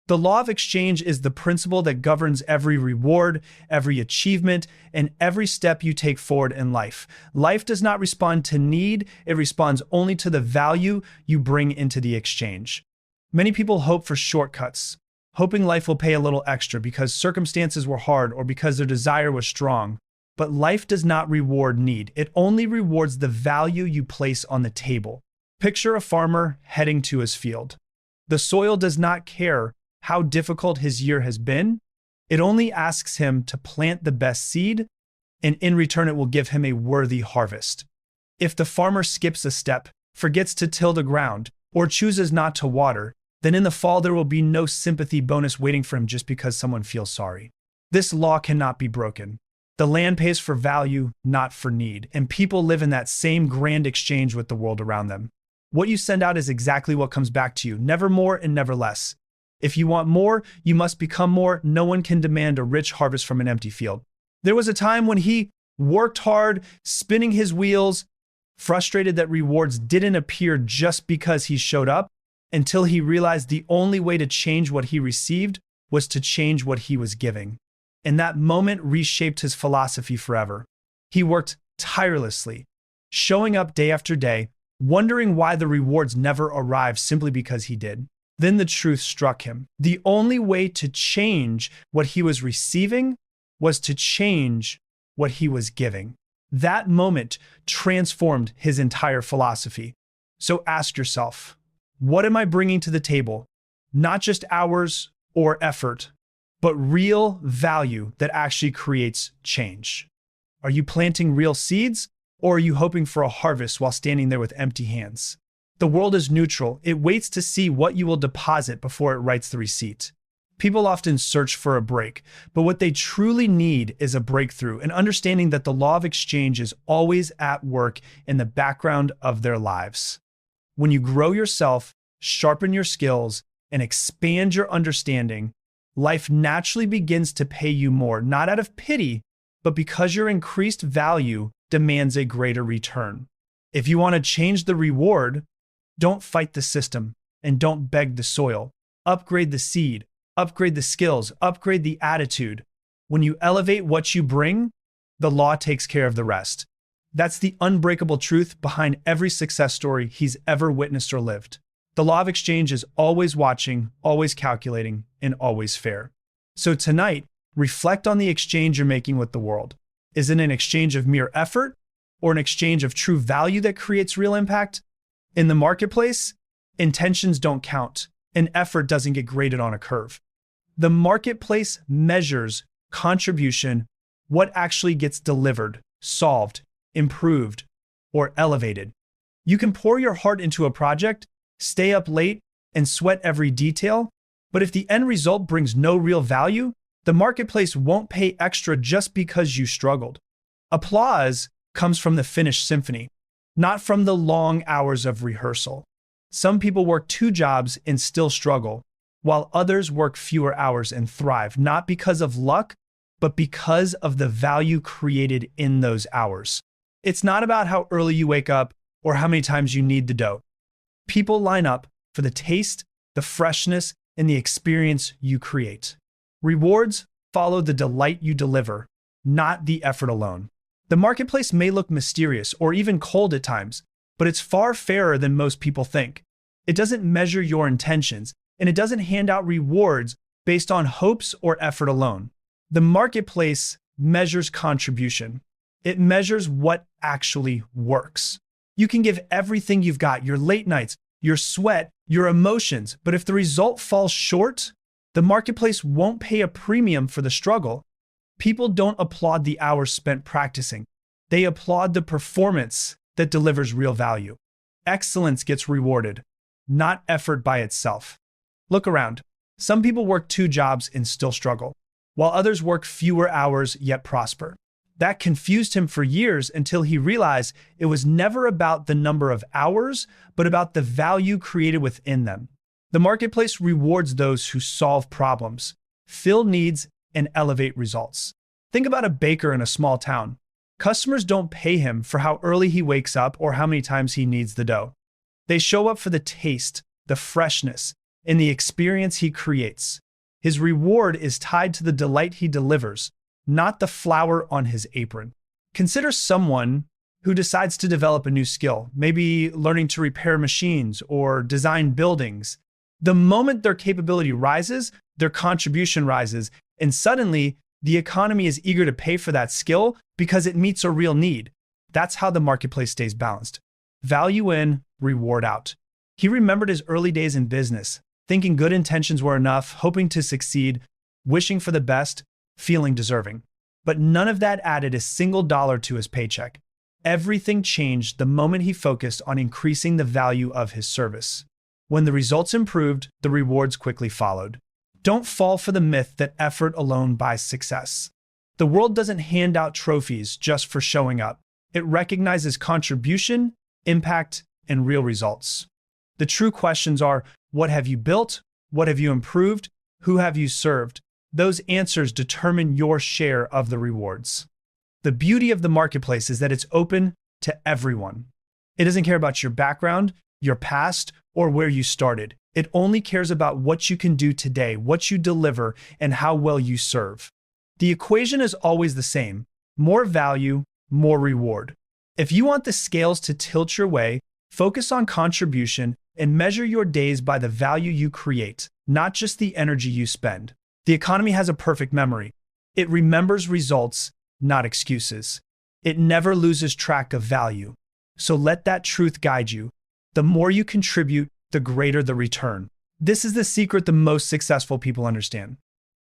The law of exchange is the principle that governs every reward, every achievement, and every step you take forward in life. Life does not respond to need, it responds only to the value you bring into the exchange. Many people hope for shortcuts, hoping life will pay a little extra because circumstances were hard or because their desire was strong. But life does not reward need. It only rewards the value you place on the table. Picture a farmer heading to his field. The soil does not care how difficult his year has been. It only asks him to plant the best seed, and in return it will give him a worthy harvest. If the farmer skips a step, forgets to till the ground, or chooses not to water, then in the fall there will be no sympathy bonus waiting for him just because someone feels sorry. This law cannot be broken. The land pays for value, not for need, and people live in that same grand exchange with the world around them. What you send out is exactly what comes back to you, never more and never less. If you want more, you must become more. No one can demand a rich harvest from an empty field. There was a time when he worked hard, spinning his wheels, frustrated that rewards didn't appear just because he showed up, until he realized the only way to change what he received was to change what he was giving. And that moment reshaped his philosophy forever. He worked tirelessly, showing up day after day, wondering why the rewards never arrived simply because he did. Then the truth struck him. The only way to change what he was receiving was to change what he was giving. That moment transformed his entire philosophy. So ask yourself, what am I bringing to the table? Not just hours or effort, but real value that actually creates change. Are you planting real seeds, or are you hoping for a harvest while standing there with empty hands? The world is neutral. It waits to see what you will deposit before it writes the receipt. People often search for a break, but what they truly need is a breakthrough, an understanding that the law of exchange is always at work in the background of their lives. When you grow yourself, sharpen your skills, and expand your understanding, life naturally begins to pay you more, not out of pity, but because your increased value demands a greater return. If you want to change the reward, don't fight the system and don't beg the soil. Upgrade the seed, upgrade the skills, upgrade the attitude. When you elevate what you bring, the law takes care of the rest. That's the unbreakable truth behind every success story he's ever witnessed or lived. The law of exchange is always watching, always calculating, and always fair. So tonight, reflect on the exchange you're making with the world. Is it an exchange of mere effort or an exchange of true value that creates real impact? In the marketplace, intentions don't count, and effort doesn't get graded on a curve. The marketplace measures contribution, what actually gets delivered, solved, improved, or elevated. You can pour your heart into a project, stay up late, and sweat every detail, but if the end result brings no real value, the marketplace won't pay extra just because you struggled. Applause comes from the finished symphony, not from the long hours of rehearsal. Some people work 2 jobs and still struggle, while others work fewer hours and thrive, not because of luck, but because of the value created in those hours. It's not about how early you wake up or how many times you knead the dough. People line up for the taste, the freshness, and the experience you create. Rewards follow the delight you deliver, not the effort alone. The marketplace may look mysterious or even cold at times, but it's far fairer than most people think. It doesn't measure your intentions, and it doesn't hand out rewards based on hopes or effort alone. The marketplace measures contribution. It measures what actually works. You can give everything you've got, your late nights, your sweat, your emotions, but if the result falls short, the marketplace won't pay a premium for the struggle. People don't applaud the hours spent practicing. They applaud the performance that delivers real value. Excellence gets rewarded, not effort by itself. Look around. Some people work 2 jobs and still struggle, while others work fewer hours yet prosper. That confused him for years until he realized it was never about the number of hours, but about the value created within them. The marketplace rewards those who solve problems, fill needs, and elevate results. Think about a baker in a small town. Customers don't pay him for how early he wakes up or how many times he kneads the dough. They show up for the taste, the freshness, in the experience he creates. His reward is tied to the delight he delivers, not the flower on his apron. Consider someone who decides to develop a new skill, maybe learning to repair machines or design buildings. The moment their capability rises, their contribution rises, and suddenly the economy is eager to pay for that skill because it meets a real need. That's how the marketplace stays balanced. Value in, reward out. He remembered his early days in business, thinking good intentions were enough, hoping to succeed, wishing for the best, feeling deserving. But none of that added a single dollar to his paycheck. Everything changed the moment he focused on increasing the value of his service. When the results improved, the rewards quickly followed. Don't fall for the myth that effort alone buys success. The world doesn't hand out trophies just for showing up. It recognizes contribution, impact, and real results. The true questions are, what have you built? What have you improved? Who have you served? Those answers determine your share of the rewards. The beauty of the marketplace is that it's open to everyone. It doesn't care about your background, your past, or where you started. It only cares about what you can do today, what you deliver, and how well you serve. The equation is always the same: more value, more reward. If you want the scales to tilt your way, focus on contribution and measure your days by the value you create, not just the energy you spend. The economy has a perfect memory. It remembers results, not excuses. It never loses track of value. So let that truth guide you. The more you contribute, the greater the return. This is the secret the most successful people understand.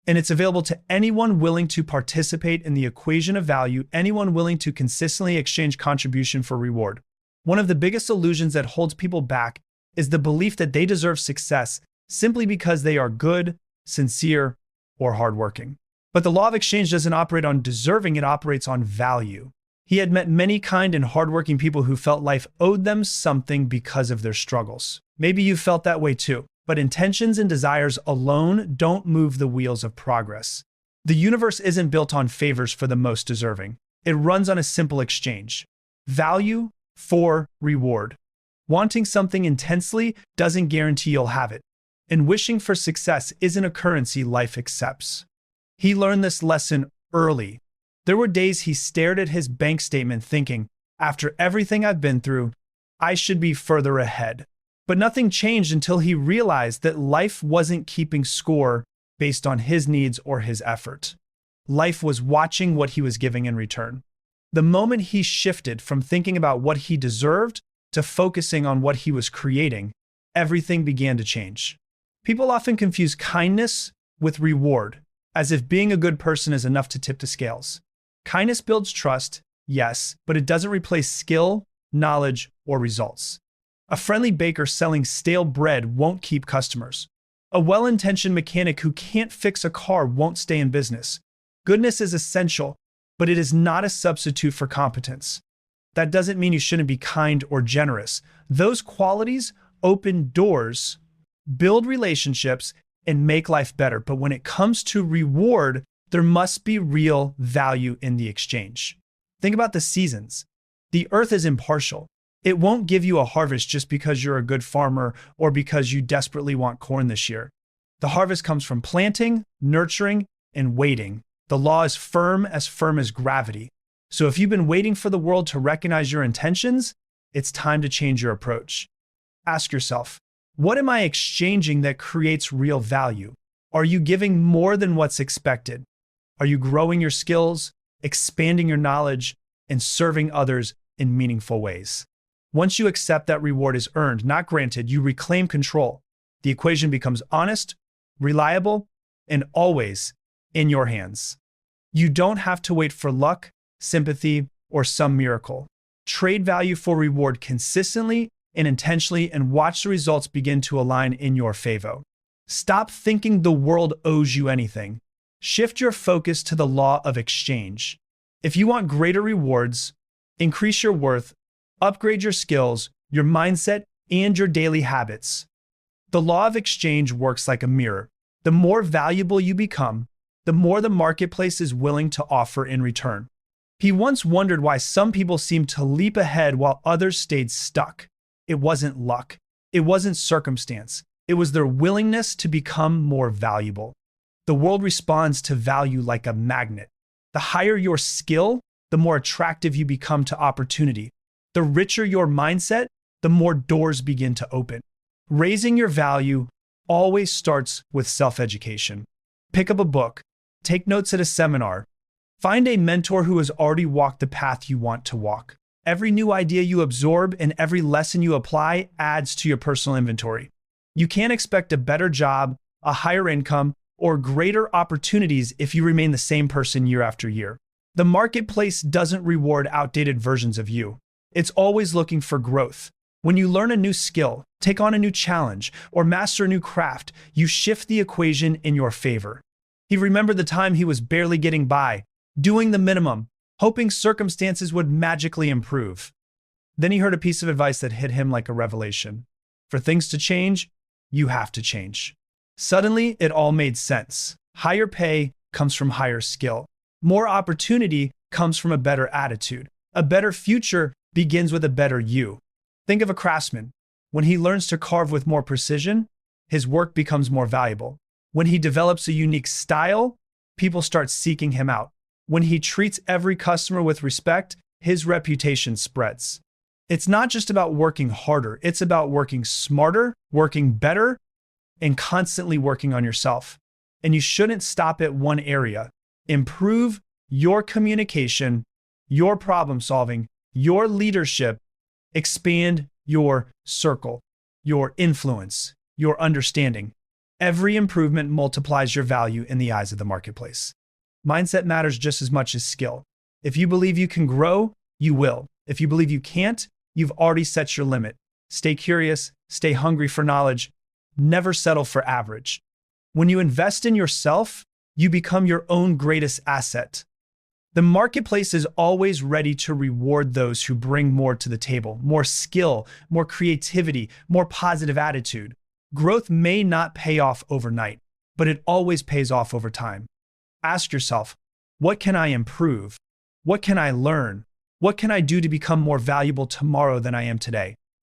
And it's available to anyone willing to participate in the equation of value, anyone willing to consistently exchange contribution for reward. One of the biggest illusions that holds people back is the belief that they deserve success simply because they are good, sincere, or hardworking. But the law of exchange doesn't operate on deserving, it operates on value. He had met many kind and hardworking people who felt life owed them something because of their struggles. Maybe you felt that way too, but intentions and desires alone don't move the wheels of progress. The universe isn't built on favors for the most deserving. It runs on a simple exchange: value for reward. Wanting something intensely doesn't guarantee you'll have it, and wishing for success isn't a currency life accepts. He learned this lesson early. There were days he stared at his bank statement thinking, after everything I've been through, I should be further ahead. But nothing changed until he realized that life wasn't keeping score based on his needs or his effort. Life was watching what he was giving in return. The moment he shifted from thinking about what he deserved to focusing on what he was creating, everything began to change. People often confuse kindness with reward, as if being a good person is enough to tip the scales. Kindness builds trust, yes, but it doesn't replace skill, knowledge, or results. A friendly baker selling stale bread won't keep customers. A well-intentioned mechanic who can't fix a car won't stay in business. Goodness is essential, but it is not a substitute for competence. That doesn't mean you shouldn't be kind or generous. Those qualities open doors, build relationships, and make life better. But when it comes to reward, there must be real value in the exchange. Think about the seasons. The earth is impartial. It won't give you a harvest just because you're a good farmer or because you desperately want corn this year. The harvest comes from planting, nurturing, and waiting. The law is firm as gravity. So if you've been waiting for the world to recognize your intentions, it's time to change your approach. Ask yourself, what am I exchanging that creates real value? Are you giving more than what's expected? Are you growing your skills, expanding your knowledge, and serving others in meaningful ways? Once you accept that reward is earned, not granted, you reclaim control. The equation becomes honest, reliable, and always in your hands. You don't have to wait for luck, sympathy, or some miracle. Trade value for reward consistently and intentionally and watch the results begin to align in your favor. Stop thinking the world owes you anything. Shift your focus to the law of exchange. If you want greater rewards, increase your worth, upgrade your skills, your mindset, and your daily habits. The law of exchange works like a mirror. The more valuable you become, the more the marketplace is willing to offer in return. He once wondered why some people seemed to leap ahead while others stayed stuck. It wasn't luck. It wasn't circumstance. It was their willingness to become more valuable. The world responds to value like a magnet. The higher your skill, the more attractive you become to opportunity. The richer your mindset, the more doors begin to open. Raising your value always starts with self-education. Pick up a book, take notes at a seminar, find a mentor who has already walked the path you want to walk. Every new idea you absorb and every lesson you apply adds to your personal inventory. You can't expect a better job, a higher income, or greater opportunities if you remain the same person year after year. The marketplace doesn't reward outdated versions of you. It's always looking for growth. When you learn a new skill, take on a new challenge, or master a new craft, you shift the equation in your favor. He remembered the time he was barely getting by, doing the minimum, hoping circumstances would magically improve. Then he heard a piece of advice that hit him like a revelation. For things to change, you have to change. Suddenly, it all made sense. Higher pay comes from higher skill. More opportunity comes from a better attitude. A better future begins with a better you. Think of a craftsman. When he learns to carve with more precision, his work becomes more valuable. When he develops a unique style, people start seeking him out. When he treats every customer with respect, his reputation spreads. It's not just about working harder, it's about working smarter, working better, and constantly working on yourself. And you shouldn't stop at one area. Improve your communication, your problem solving, your leadership. Expand your circle, your influence, your understanding. Every improvement multiplies your value in the eyes of the marketplace. Mindset matters just as much as skill. If you believe you can grow, you will. If you believe you can't, you've already set your limit. Stay curious, stay hungry for knowledge, never settle for average. When you invest in yourself, you become your own greatest asset. The marketplace is always ready to reward those who bring more to the table, more skill, more creativity, more positive attitude. Growth may not pay off overnight, but it always pays off over time. Ask yourself, what can I improve? What can I learn? What can I do to become more valuable tomorrow than I am today?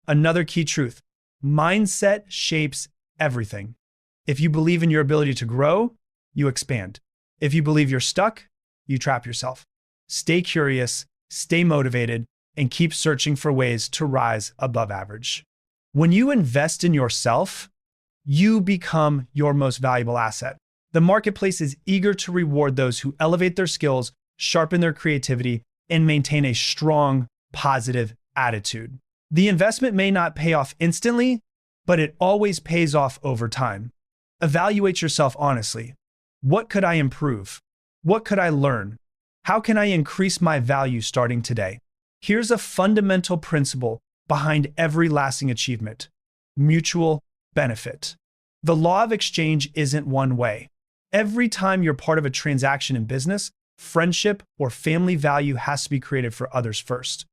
Another key truth, mindset shapes everything. If you believe in your ability to grow, you expand. If you believe you're stuck, you trap yourself. Stay curious, stay motivated, and keep searching for ways to rise above average. When you invest in yourself, you become your most valuable asset. The marketplace is eager to reward those who elevate their skills, sharpen their creativity, and maintain a strong, positive attitude. The investment may not pay off instantly, but it always pays off over time. Evaluate yourself honestly. What could I improve? What could I learn? How can I increase my value starting today? Here's a fundamental principle behind every lasting achievement: mutual benefit. The law of exchange isn't one way. Every time you're part of a transaction in business, friendship, or family, value has to be created for others first.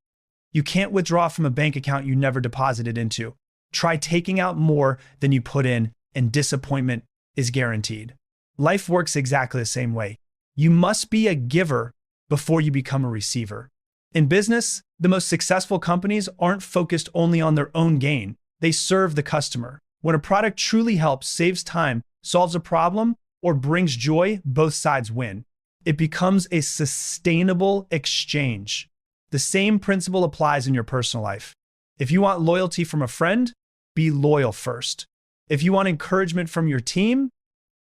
You can't withdraw from a bank account you never deposited into. Try taking out more than you put in, and disappointment is guaranteed. Life works exactly the same way. You must be a giver before you become a receiver. In business, the most successful companies aren't focused only on their own gain. They serve the customer. When a product truly helps, saves time, solves a problem, or brings joy, both sides win. It becomes a sustainable exchange. The same principle applies in your personal life. If you want loyalty from a friend, be loyal first. If you want encouragement from your team,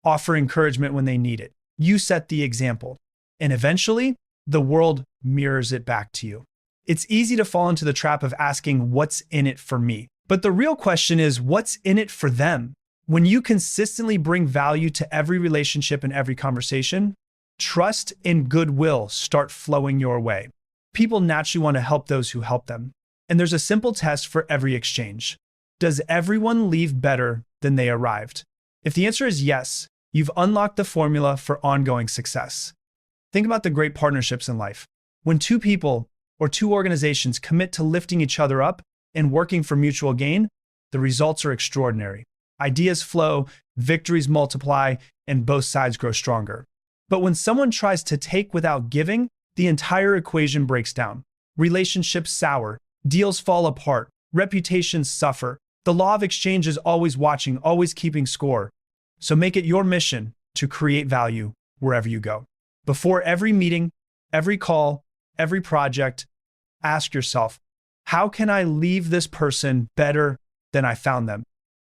offer encouragement when they need it. You set the example, and eventually, the world mirrors it back to you. It's easy to fall into the trap of asking, what's in it for me? But the real question is, what's in it for them? When you consistently bring value to every relationship and every conversation, trust and goodwill start flowing your way. People naturally want to help those who help them. And there's a simple test for every exchange. Does everyone leave better than they arrived? If the answer is yes, you've unlocked the formula for ongoing success. Think about the great partnerships in life. When two people or two organizations commit to lifting each other up and working for mutual gain, the results are extraordinary. Ideas flow, victories multiply, and both sides grow stronger. But when someone tries to take without giving, the entire equation breaks down. Relationships sour, deals fall apart, reputations suffer, The law of exchange is always watching, always keeping score. So make it your mission to create value wherever you go. Before every meeting, every call, every project, ask yourself, how can I leave this person better than I found them?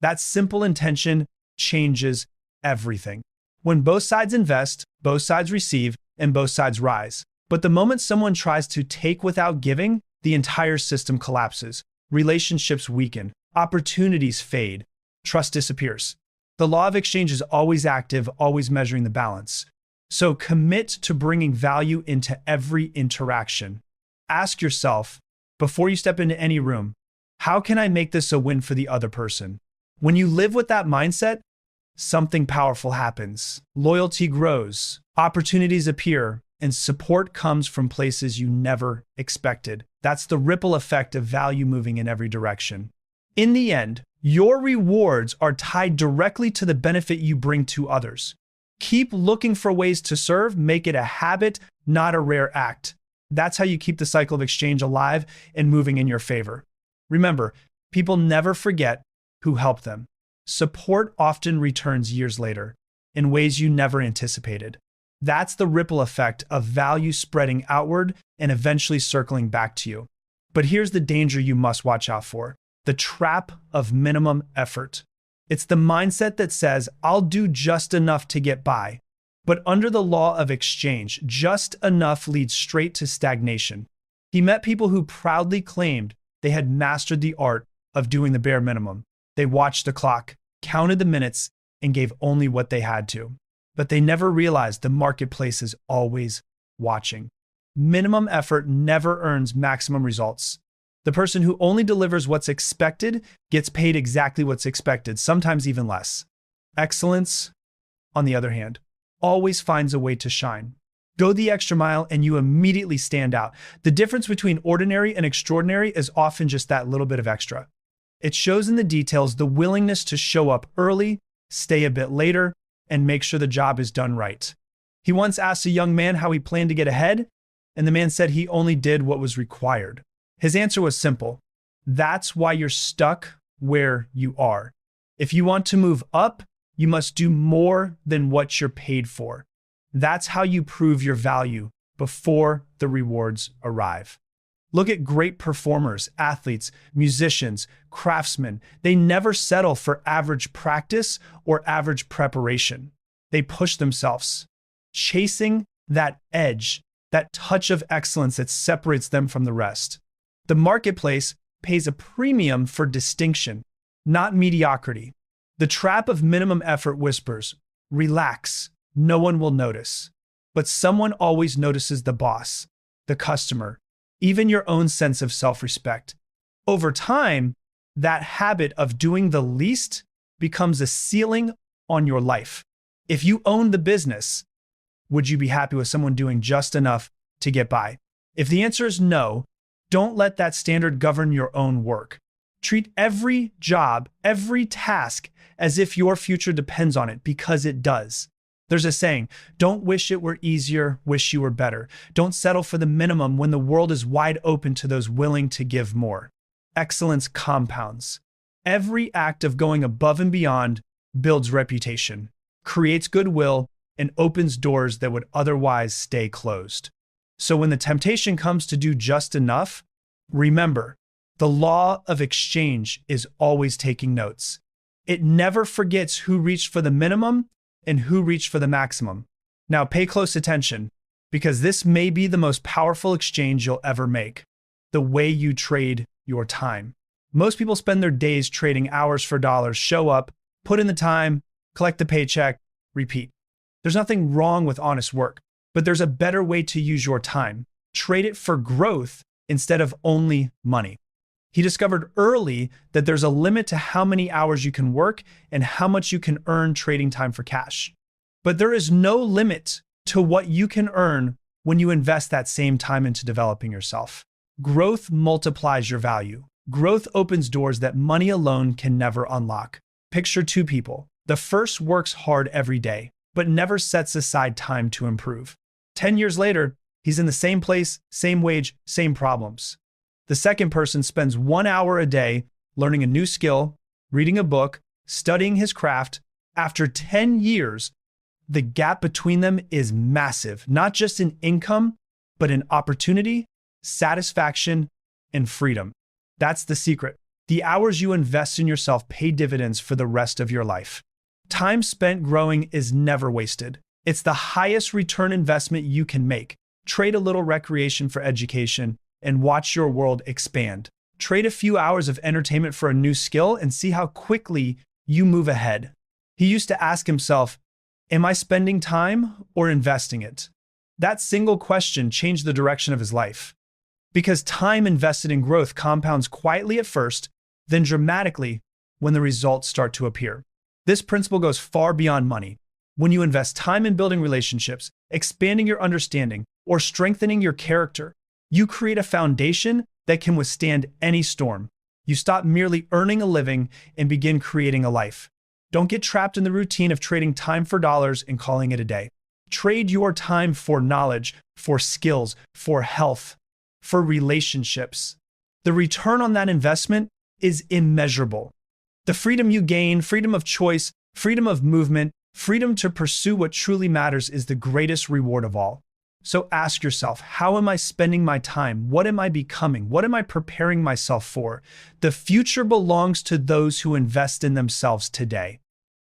That simple intention changes everything. When both sides invest, both sides receive, and both sides rise. But the moment someone tries to take without giving, the entire system collapses. Relationships weaken, opportunities fade, trust disappears. The law of exchange is always active, always measuring the balance. So commit to bringing value into every interaction. Ask yourself, before you step into any room, how can I make this a win for the other person? When you live with that mindset, something powerful happens. Loyalty grows, opportunities appear, and support comes from places you never expected. That's the ripple effect of value moving in every direction. In the end, your rewards are tied directly to the benefit you bring to others. Keep looking for ways to serve, make it a habit, not a rare act. That's how you keep the cycle of exchange alive and moving in your favor. Remember, people never forget who helped them. Support often returns years later in ways you never anticipated. That's the ripple effect of value spreading outward and eventually circling back to you. But here's the danger you must watch out for: the trap of minimum effort. It's the mindset that says, I'll do just enough to get by. But under the law of exchange, just enough leads straight to stagnation. He met people who proudly claimed they had mastered the art of doing the bare minimum. They watched the clock, counted the minutes, and gave only what they had to. But they never realized the marketplace is always watching. Minimum effort never earns maximum results. The person who only delivers what's expected gets paid exactly what's expected, sometimes even less. Excellence, on the other hand, always finds a way to shine. Go the extra mile and you immediately stand out. The difference between ordinary and extraordinary is often just that little bit of extra. It shows in the details, the willingness to show up early, stay a bit later, and make sure the job is done right. He once asked a young man how he planned to get ahead, and the man said he only did what was required. His answer was simple: that's why you're stuck where you are. If you want to move up, you must do more than what you're paid for. That's how you prove your value before the rewards arrive. Look at great performers, athletes, musicians, craftsmen. They never settle for average practice or average preparation. They push themselves, chasing that edge, that touch of excellence that separates them from the rest. The marketplace pays a premium for distinction, not mediocrity. The trap of minimum effort whispers, relax, no one will notice. But someone always notices: the boss, the customer, even your own sense of self-respect. Over time, that habit of doing the least becomes a ceiling on your life. If you own the business, would you be happy with someone doing just enough to get by? If the answer is no, don't let that standard govern your own work. Treat every job, every task, as if your future depends on it, because it does. There's a saying, don't wish it were easier, wish you were better. Don't settle for the minimum when the world is wide open to those willing to give more. Excellence compounds. Every act of going above and beyond builds reputation, creates goodwill, and opens doors that would otherwise stay closed. So when the temptation comes to do just enough, remember, the law of exchange is always taking notes. It never forgets who reached for the minimum and who reached for the maximum. Now pay close attention, because this may be the most powerful exchange you'll ever make: the way you trade your time. Most people spend their days trading hours for dollars. Show up, put in the time, collect the paycheck, repeat. There's nothing wrong with honest work, but there's a better way to use your time. Trade it for growth instead of only money. He discovered early that there's a limit to how many hours you can work and how much you can earn trading time for cash. But there is no limit to what you can earn when you invest that same time into developing yourself. Growth multiplies your value. Growth opens doors that money alone can never unlock. Picture two people. The first works hard every day, but never sets aside time to improve. 10 years later, he's in the same place, same wage, same problems. The second person spends 1 hour a day learning a new skill, reading a book, studying his craft, after 10 years, the gap between them is massive, not just in income, but in opportunity, satisfaction, and freedom. That's the secret. The hours you invest in yourself pay dividends for the rest of your life. Time spent growing is never wasted. It's the highest return investment you can make. Trade a little recreation for education and watch your world expand. Trade a few hours of entertainment for a new skill and see how quickly you move ahead. He used to ask himself, am I spending time or investing it? That single question changed the direction of his life. Because time invested in growth compounds quietly at first, then dramatically when the results start to appear. This principle goes far beyond money. When you invest time in building relationships, expanding your understanding, or strengthening your character, you create a foundation that can withstand any storm. You stop merely earning a living and begin creating a life. Don't get trapped in the routine of trading time for dollars and calling it a day. Trade your time for knowledge, for skills, for health, for relationships. The return on that investment is immeasurable. The freedom you gain, freedom of choice, freedom of movement, freedom to pursue what truly matters is the greatest reward of all. So ask yourself, how am I spending my time? What am I becoming? What am I preparing myself for? The future belongs to those who invest in themselves today.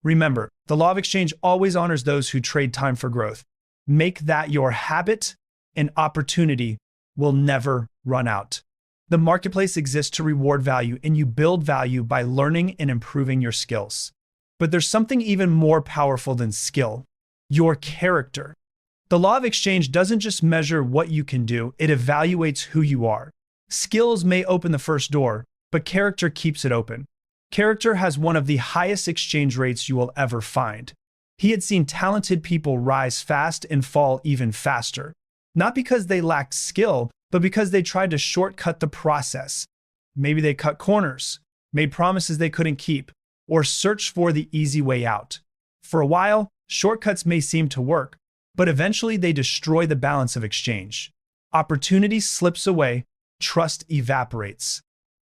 Remember, the law of exchange always honors those who trade time for growth. Make that your habit, and opportunity will never run out. The marketplace exists to reward value, and you build value by learning and improving your skills. But there's something even more powerful than skill: your character. The law of exchange doesn't just measure what you can do, it evaluates who you are. Skills may open the first door, but character keeps it open. Character has one of the highest exchange rates you will ever find. He had seen talented people rise fast and fall even faster, not because they lacked skill, but because they tried to shortcut the process. Maybe they cut corners, made promises they couldn't keep, or searched for the easy way out. For a while, shortcuts may seem to work, but eventually they destroy the balance of exchange. Opportunity slips away, trust evaporates,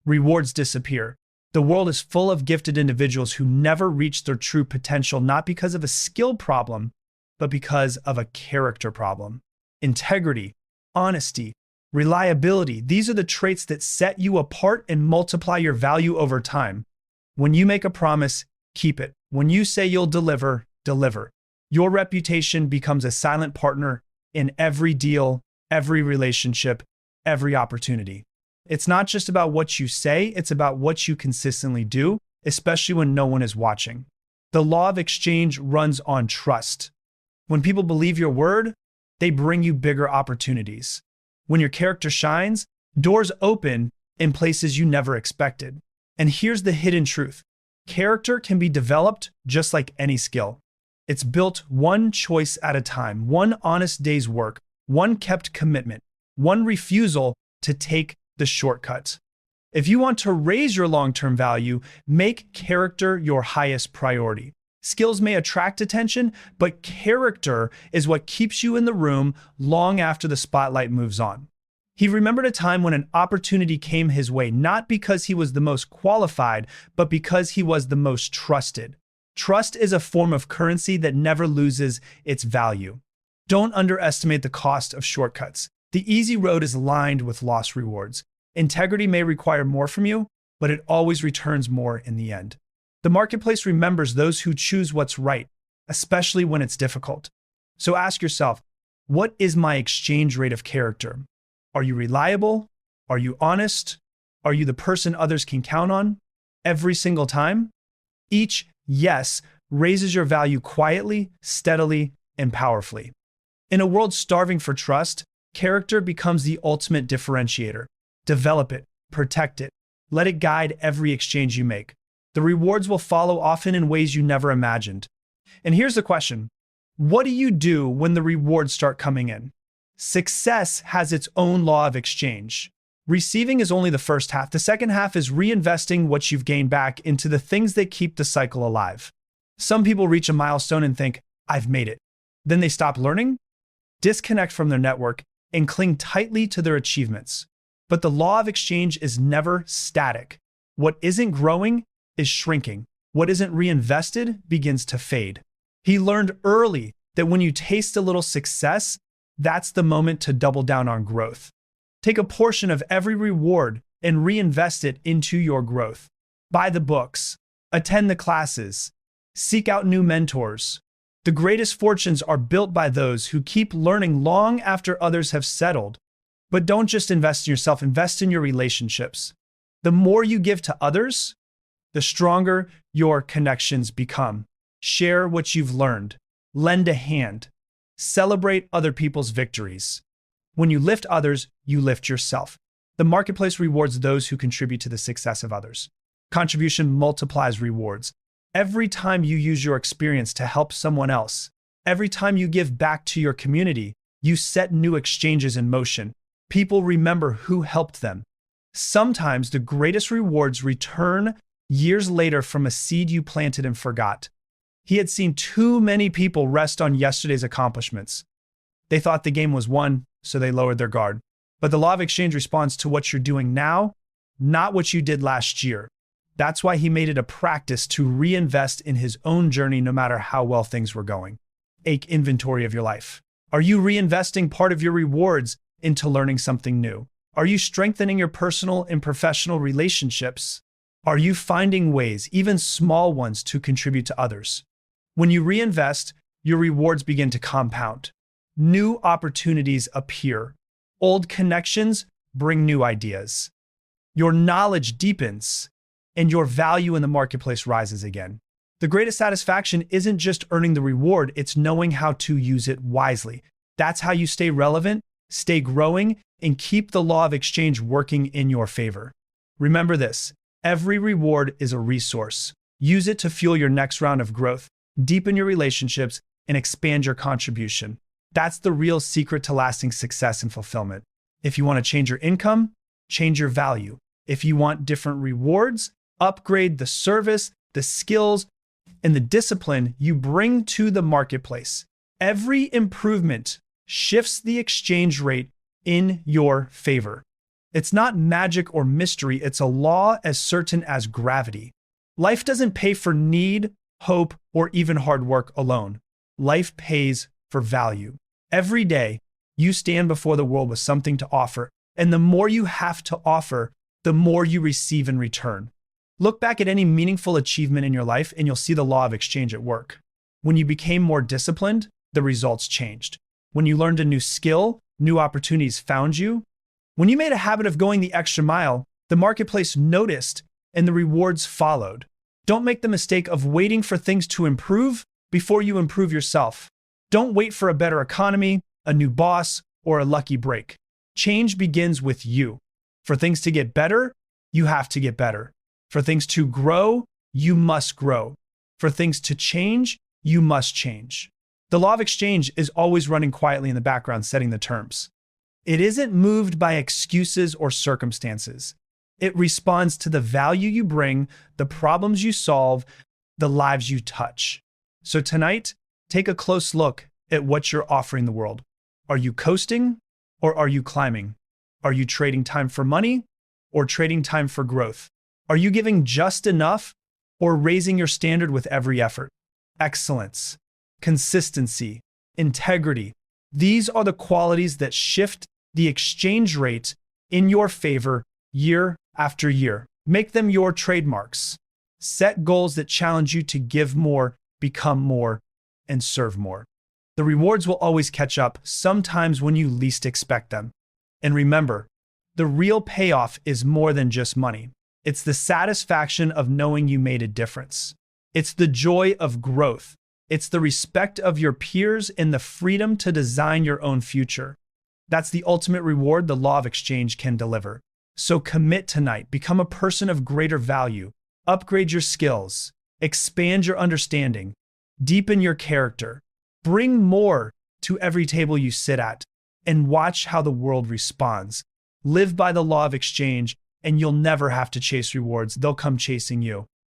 rewards disappear. The world is full of gifted individuals who never reach their true potential, not because of a skill problem, but because of a character problem. Integrity, honesty, reliability, these are the traits that set you apart and multiply your value over time. When you make a promise, keep it. When you say you'll deliver, deliver. Your reputation becomes a silent partner in every deal, every relationship, every opportunity. It's not just about what you say, it's about what you consistently do, especially when no one is watching. The law of exchange runs on trust. When people believe your word, they bring you bigger opportunities. When your character shines, doors open in places you never expected. And here's the hidden truth: character can be developed just like any skill. It's built one choice at a time, one honest day's work, one kept commitment, one refusal to take the shortcut. If you want to raise your long-term value, make character your highest priority. Skills may attract attention, but character is what keeps you in the room long after the spotlight moves on. He remembered a time when an opportunity came his way, not because he was the most qualified, but because he was the most trusted. Trust is a form of currency that never loses its value. Don't underestimate the cost of shortcuts. The easy road is lined with lost rewards. Integrity may require more from you, but it always returns more in the end. The marketplace remembers those who choose what's right, especially when it's difficult. So ask yourself, what is my exchange rate of character? Are you reliable? Are you honest? Are you the person others can count on every single time? Each yes raises your value quietly, steadily, and powerfully. In a world starving for trust, character becomes the ultimate differentiator. Develop it, protect it, let it guide every exchange you make. The rewards will follow, often in ways you never imagined. And here's the question: what do you do when the rewards start coming in? Success has its own law of exchange. Receiving is only the first half. The second half is reinvesting what you've gained back into the things that keep the cycle alive. Some people reach a milestone and think, I've made it. Then they stop learning, disconnect from their network, and cling tightly to their achievements. But the law of exchange is never static. What isn't growing is shrinking. What isn't reinvested begins to fade. He learned early that when you taste a little success, that's the moment to double down on growth. Take a portion of every reward and reinvest it into your growth. Buy the books, attend the classes, seek out new mentors. The greatest fortunes are built by those who keep learning long after others have settled. But don't just invest in yourself, invest in your relationships. The more you give to others, the stronger your connections become. Share what you've learned. Lend a hand. Celebrate other people's victories. When you lift others, you lift yourself. The marketplace rewards those who contribute to the success of others. Contribution multiplies rewards. Every time you use your experience to help someone else, every time you give back to your community, you set new exchanges in motion. People remember who helped them. Sometimes the greatest rewards return years later from a seed you planted and forgot. He had seen too many people rest on yesterday's accomplishments. They thought the game was won, so they lowered their guard. But the law of exchange responds to what you're doing now, not what you did last year. That's why he made it a practice to reinvest in his own journey no matter how well things were going. Take inventory of your life. Are you reinvesting part of your rewards into learning something new? Are you strengthening your personal and professional relationships? Are you finding ways, even small ones, to contribute to others? When you reinvest, your rewards begin to compound. New opportunities appear. Old connections bring new ideas. Your knowledge deepens, and your value in the marketplace rises again. The greatest satisfaction isn't just earning the reward, it's knowing how to use it wisely. That's how you stay relevant, stay growing, and keep the law of exchange working in your favor. Remember this, every reward is a resource. Use it to fuel your next round of growth, deepen your relationships, and expand your contribution. That's the real secret to lasting success and fulfillment. If you want to change your income, change your value. If you want different rewards, upgrade the service, the skills, and the discipline you bring to the marketplace. Every improvement shifts the exchange rate in your favor. It's not magic or mystery, it's a law as certain as gravity. Life doesn't pay for need, hope, or even hard work alone. Life pays for value. Every day, you stand before the world with something to offer, and the more you have to offer, the more you receive in return. Look back at any meaningful achievement in your life, and you'll see the law of exchange at work. When you became more disciplined, the results changed. When you learned a new skill, new opportunities found you. When you made a habit of going the extra mile, the marketplace noticed and the rewards followed. Don't make the mistake of waiting for things to improve before you improve yourself. Don't wait for a better economy, a new boss, or a lucky break. Change begins with you. For things to get better, you have to get better. For things to grow, you must grow. For things to change, you must change. The law of exchange is always running quietly in the background, setting the terms. It isn't moved by excuses or circumstances. It responds to the value you bring, the problems you solve, the lives you touch. So tonight, take a close look at what you're offering the world. Are you coasting or are you climbing? Are you trading time for money or trading time for growth? Are you giving just enough or raising your standard with every effort? Excellence, consistency, integrity. These are the qualities that shift the exchange rate in your favor year after year. Make them your trademarks. Set goals that challenge you to give more, become more, and serve more. The rewards will always catch up, sometimes when you least expect them. And remember, the real payoff is more than just money. It's the satisfaction of knowing you made a difference. It's the joy of growth. It's the respect of your peers and the freedom to design your own future. That's the ultimate reward the law of exchange can deliver. So commit tonight, become a person of greater value, upgrade your skills, expand your understanding, deepen your character, bring more to every table you sit at, and watch how the world responds. Live by the law of exchange, and you'll never have to chase rewards. They'll come chasing you.